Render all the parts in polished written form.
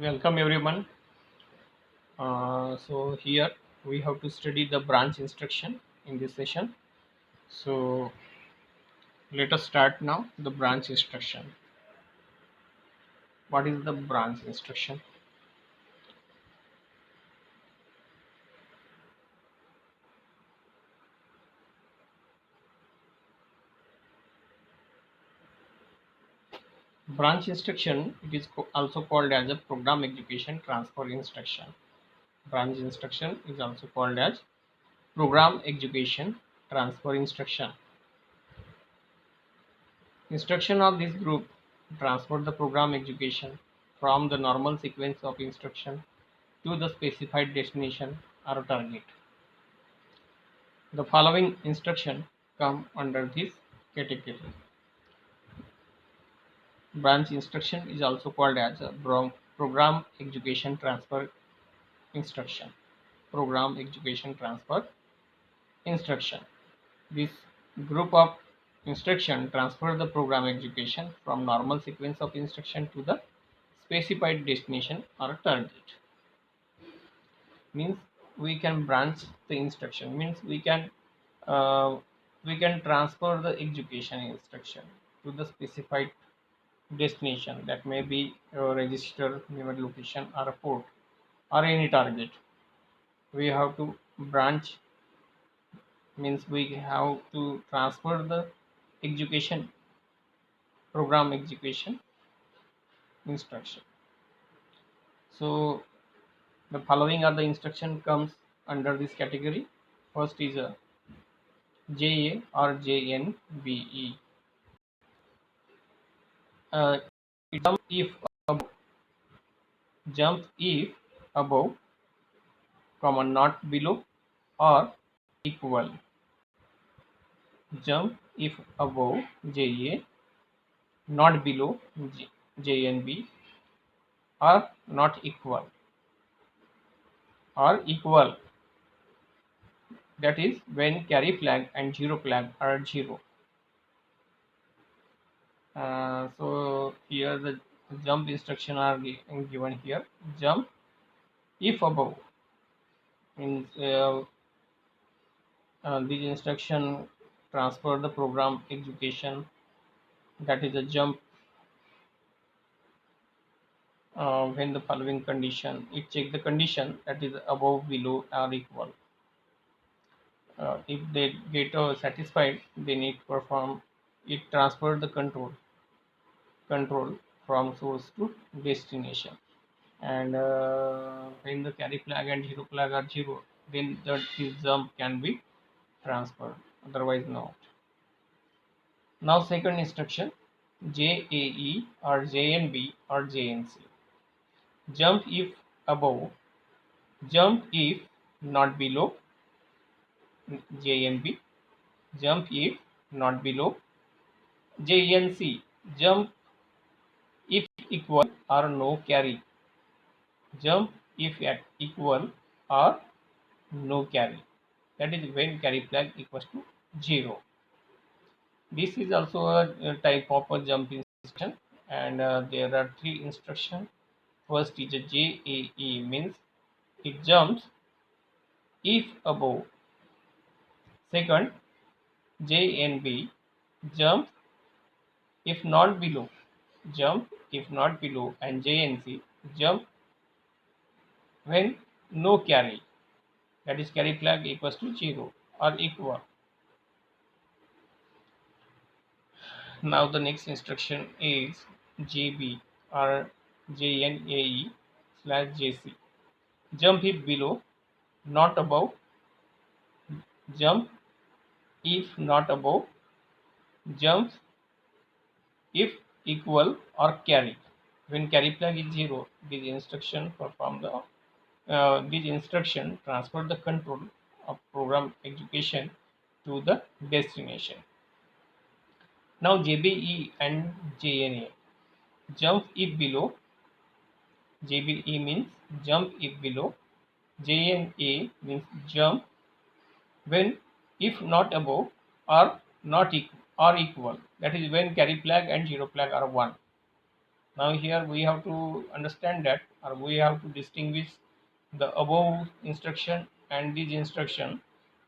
Welcome everyone. So here we have to study the branch instruction in this session. So let us start now the branch instruction. What is the branch instruction? Branch instruction it is also called as a program execution transfer instruction. Branch instruction is also called as program execution transfer instruction. Instruction of this group transfer the program execution from the normal sequence of instruction to the specified destination or target. The following instruction come under this category. Branch instruction is also called as a program execution transfer instruction. Program execution transfer instruction. This group of instruction transfer the program execution from normal sequence of instruction to the specified destination or target. Means we can branch the instruction. Means uh, we can transfer the execution instruction to the specified destination, that may be a register, memory location, or a port, or any target. We have to branch, means we have to transfer the execution, program execution instruction. So the following are the instruction comes under this category. First is a JA or JNBE. Uh, jump if above, jump if above, comma not below or equal. Jump if above JA, not below JNB, or not equal, or equal. That is when carry flag and zero flag are zero. So here the jump instruction are given here. Jump if above means this instruction transfer the program execution, that is a jump when the following condition, it check the condition, that is above, below, or equal. If they get satisfied, they need to perform it, transfer the control from source to destination. And when the carry flag and zero flag are zero, then this jump can be transferred, otherwise not. Now second instruction, JAE or JNB or JNC. Jump if above, jump if not below JNB, jump if not below JNC, jump if equal or no carry, jump if at equal or no carry, that is when carry flag equals to 0. This is also a type of a jump instruction, and there are three instructions. First is a JAE, means it jumps if above. Second, JNB, jump if not below, jump if not below, and JNC, jump when no carry, that is carry flag equals to 0 or equal. Now the next instruction is JB or JNAE slash JC. Jump if below, not above, jump if not above, jump if equal or carry. When carry flag is 0, this instruction perform the this instruction transfer the control of program execution to the destination. Now JBE and JNA. Jump if below. JBE means jump if below. JNA means jump when if not above or not equal or equal. That is when carry flag and zero flag are 1. Now here we have to understand that, or we have to distinguish the above instruction and this instruction.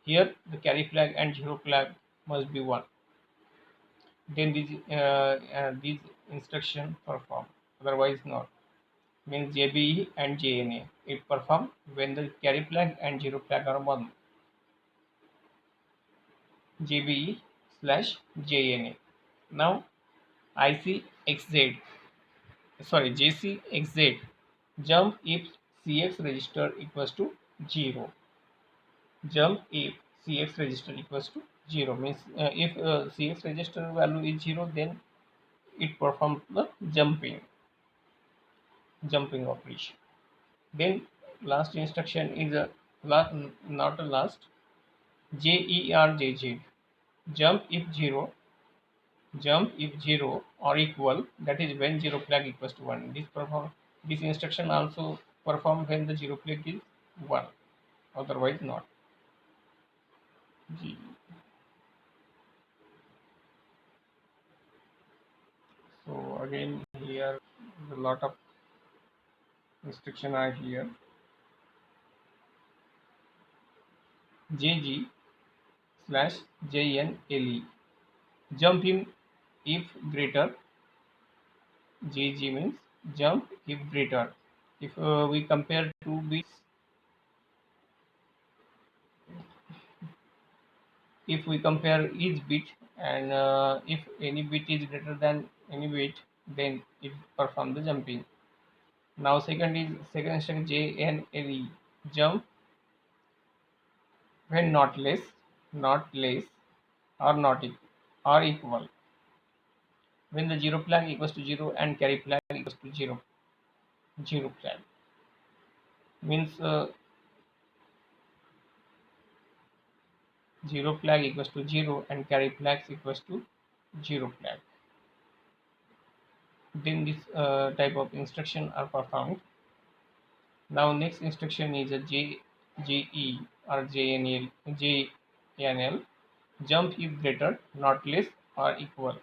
Here the carry flag and zero flag must be 1. Then these instruction perform, otherwise not. Means JBE and JNA. It perform when the carry flag and zero flag are 1. JBE slash JNA. Now ICXZ, sorry, JCXZ, jump if CX register equals to 0. Jump if CX register equals to 0 means if CX register value is 0, then it performs the jumping operation. Then last instruction is a last, not a last, JERJZ, jump if 0 or equal, that is when zero flag equals to 1. This instruction also perform when the zero flag is 1, otherwise not. G. So again here a lot of instruction are here. JG slash JNLE, jump him if greater. JG means jump if greater. If we compare two bits, if we compare each bit, and if any bit is greater than any bit, then it perform the jumping. Now second instruction JNLE, jump when not less or not equal or equal, when the zero flag equals to 0 and carry flag equals to 0. Zero flag means zero flag equals to 0 and carry flags equals to 0 flag. Then this type of instruction are performed. Now next instruction is a JE or JNL, jump if greater, not less or equal,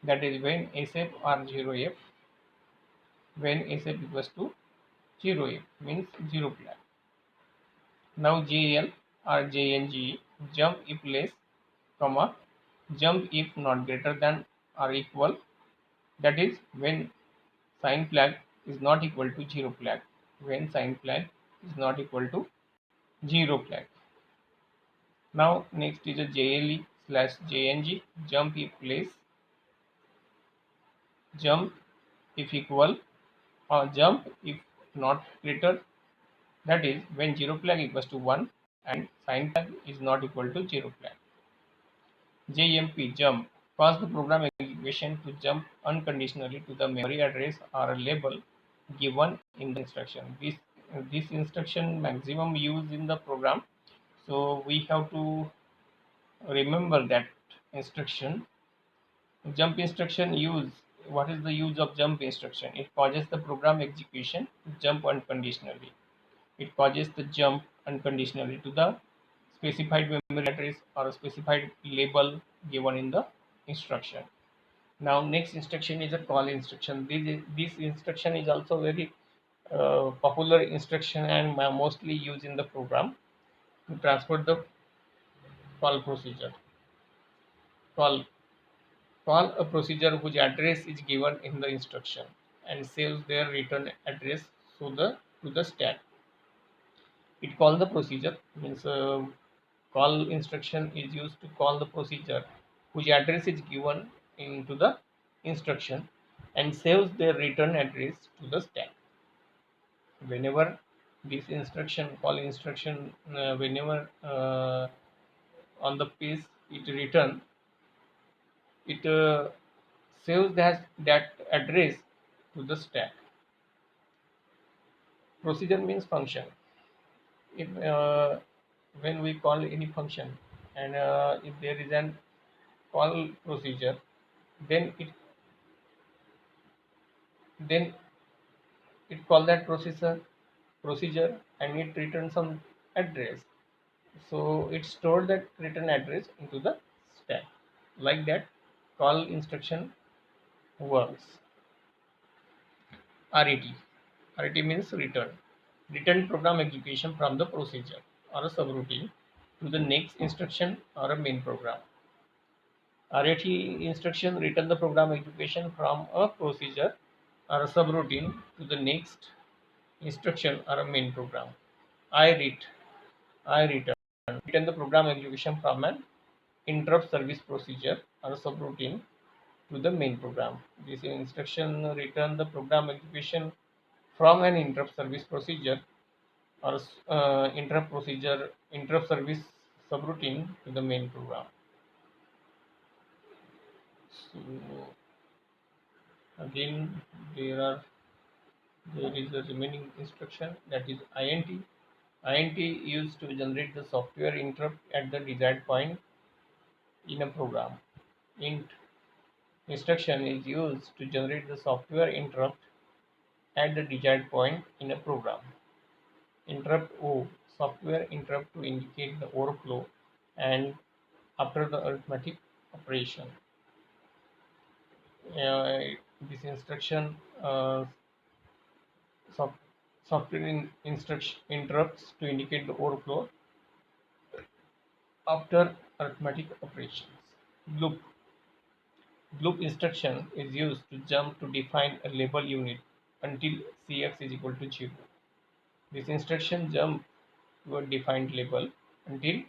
that is when SF or 0F, when SF equals to 0F means 0 flag. Now JL or JNG, jump if less, comma, jump if not greater than or equal, that is when sign flag is not equal to 0 flag, when sign flag is not equal to 0 flag. Now next is a JLE slash JNG, jump if less, jump if equal, or jump if not greater, that is when 0 flag equals to 1 and sign flag is not equal to 0 flag. JMP, jump, pass the program execution to jump unconditionally to the memory address or label given in the instruction. This instruction maximum use in the program, so we have to remember that instruction. Jump instruction use. What is the use of jump instruction? It causes the program execution to jump unconditionally. It causes the jump unconditionally to the specified memory address or a specified label given in the instruction. Now next instruction is a call instruction. This instruction is also very popular instruction and mostly used in the program to transfer the call procedure. Call call a procedure whose address is given in the instruction and saves their return address to the stack. It call the procedure means call instruction is used to call the procedure whose address is given into the instruction and saves their return address to the stack. Whenever this instruction call instruction whenever on the page it return, it saves that address to the stack. Procedure means function. If when we call any function and if there is an call procedure, then then it call that procedure and it returns some address. So it stored that return address into the stack. Like that, call instruction works. RET. RET means return. Return program execution from the procedure or a subroutine to the next instruction or a main program. RET instruction return the program execution from a procedure or a subroutine to the next instruction or a main program. IRET. I return the program execution from an interrupt service procedure or a subroutine to the main program. This instruction return the program execution from an interrupt service procedure or interrupt service subroutine to the main program. So again, there is a remaining instruction, that is INT. INT used to generate the software interrupt at the desired point in a program. Int instruction is used to generate the software interrupt at the desired point in a program. Interrupt O, software interrupt to indicate the overflow and after the arithmetic operation. This instruction soft, software instruction interrupts to indicate the overflow after arithmetic operations. Loop. Loop instruction is used to jump to define a label unit until Cx is equal to 0. This instruction jump to a defined label until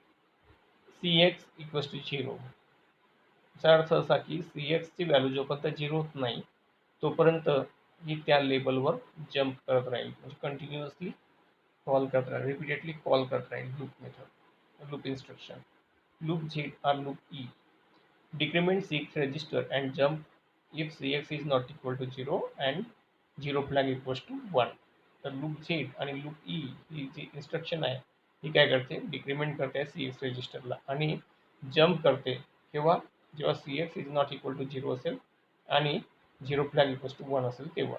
Cx equals to 0. याचा अर्थ असा की Cx ची value जोपर्यंत 0 होत नाही तोपर्यंत ही त्या लेबलवर जंप करत राहील, म्हणजे कंटिन्युअसली कॉल करत राहील, रिपीटेडली कॉल करत राहील loop method, loop instruction. Loop Z or loop E. Decrement Cx register and jump if Cx is not equal to 0 and 0 flag equals to 1. तर लूप Z आणि loop E ही जी instruction आहे ही काय करते, decrement करते Cx रजिस्टरला आणि jump करते केव्हा, जेव्हा Cx is not equal to 0 असेल आणि 0 फ्लॅग इक्वल्स टू 1 असेल तेव्हा.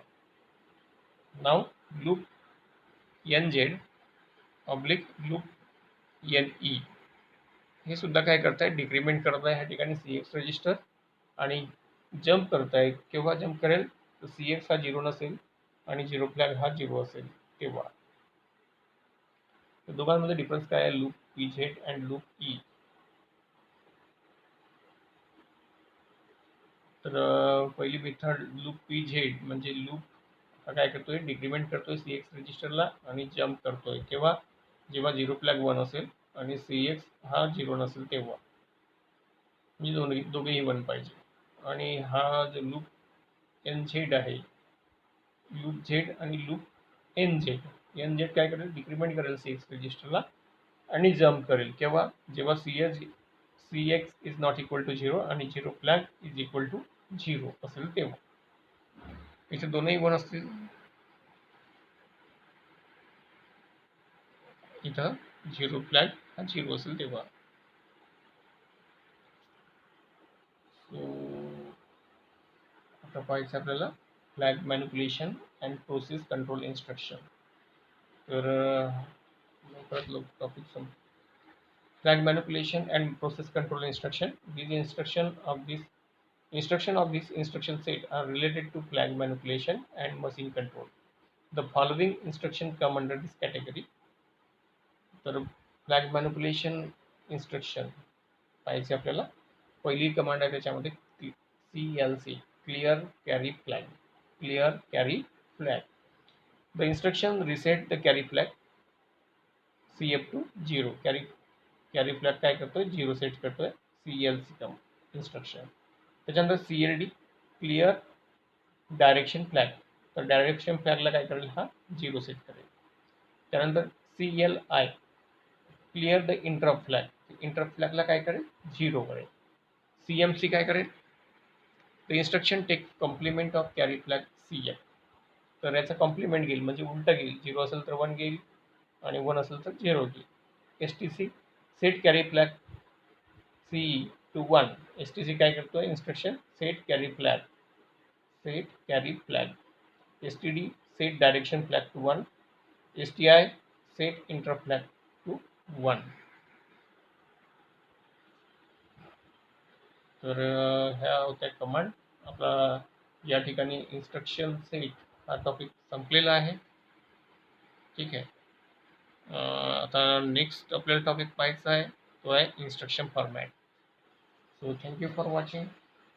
नाव loop NZ oblique loop NE हे सुद्धा काय करताय, डिक्रीमेंट करत आहे ह्या ठिकाणी Cx रजिस्टर आणि जंप करताय. केव्हा जंप करेल, तर Cx हा 0 नसेल आणि 0 फ्लॅग हा 0 असेल तेव्हा. तर दोघांमध्ये डिफरन्स काय आहे, loop PZ and loop E. तर पहिली मेथड लूप PZ म्हणजे लूप हा काय करतोय, डिक्रीमेंट करतोय Cx रजिस्टरला आणि जंप करतोय केव्हा, जेव्हा 0 फ्लॅग 1 असेल आणि Cx हा 0 नसेल तेव्हा, म्हणजे दोघेही 1 पाहिजे. आणि हा जो लूप NZ आहे, लूप Z आणि लूप NZ काय करेल, डिक्रीमेंट करेल Cx रजिस्टरला आणि जंप करेल केव्हा, जेव्हा Cx is not equal to 0 आणि 0 फ्लॅग इज इक्वल टू 0 असेल तेव्हा. इथे दोनही 1 असतील, इथं 0 फ्लॅग हा 0 असेल तेव्हा. सो आता पाहायचं आपल्याला flag manipulation and process control instruction. तर लवकरात लवकर topic sump. Flag manipulation and process control instruction. These instruction of this instruction set are related to flag manipulation and machine control. The following instruction come under this category. तर flag manipulation instruction पाहिजे आपल्याला. पहिली command आहे त्याच्यामध्ये CLC, clear carry flag. Clear carry flag. The instruction reset the carry flag CF to 0. Carry flag काय करतोय, 0 set करतोय CLC कम इन्स्ट्रक्शन. त्याच्यानंतर CLD, क्लिअर डायरेक्शन फ्लॅग. तर डायरेक्शन फ्लॅगला काय करेल, हा 0 सेट करेल. त्यानंतर CLI, clear the interrupt flag. Interrupt फ्लॅगला काय करेल, 0 करेल. CMC काय करेल, the instruction take complement of carry flag CF. तर याचा कॉम्प्लिमेंट घेईल, म्हणजे उलटा घेईल, 0 असेल तर 1 घेईल आणि 1 असेल तर 0 घेईल. STC, set carry flag CE to 1. STC काय करतोय, instruction set carry flag. Set carry flag. STD, set direction flag to 1. STI, set interrupt flag to 1. तर ह्या होत्या कमांड. आपला या ठिकाणी इन्स्ट्रक्शन सेट हा टॉपिक संपलेला आहे. ठीक आहे. आता नेक्स्ट आपल्याला टॉपिक पाहायचा आहे, तो आहे instruction format. So thank you for watching.